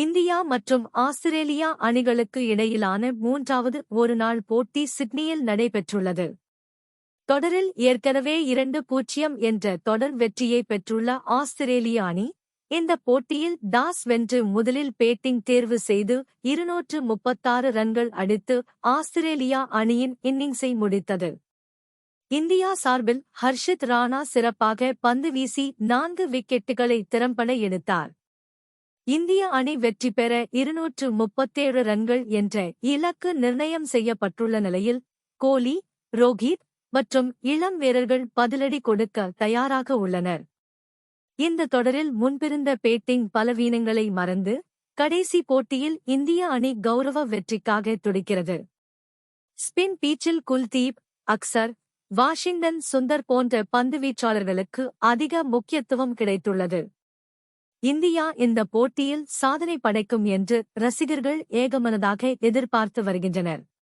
India மற்றும் Australia அணிகளுக்கு இடையிலான 3வது ஒருநாள் போட்டி சிட்னியில் நடைபெற்றுள்ளது. தொடரில் ஏற்கனவே 2-0 என்ற தொடர் வெற்றியை பெற்றுள்ள ஆஸ்திரேலிய அணி, இந்த போட்டியில் டாஸ் வென்று முதலில் பேட்டிங் தேர்வு செய்து 236 ரன்கள் அடித்து ஆஸ்திரேலியா அணியின் இன்னிங்ஸை முடித்தது. இந்தியா சார்பில் ஹர்ஷித் ராணா சிறப்பாக பந்து வீசி 4 விக்கெட்டுகளை திறம்பட எடுத்தார். இந்திய அணி வெற்றி பெற 237 ரன்கள் என்ற இலக்கு நிர்ணயம் செய்யப்பட்டுள்ள நிலையில், கோலி, ரோஹித் மற்றும் இளம் வீரர்கள் பதிலடி கொடுக்க தயாராக உள்ளனர். இந்த தொடரில் முன்பிருந்த பேட்டிங் பலவீனங்களை மறந்து, கடைசி போட்டியில் இந்திய அணி கௌரவ வெற்றிக்காக துடிக்கிறது. ஸ்பின் பீச்சில் குல்தீப், அக்சர், வாஷிங்டன் சுந்தர் போன்ற பந்துவீச்சாளர்களுக்கு அதிக முக்கியத்துவம் கிடைத்துள்ளது. இந்தியா இந்த போட்டியில் சாதனை படைக்கும் என்று ரசிகர்கள் ஏகமனதாக எதிர்பார்த்து வருகின்றனர்.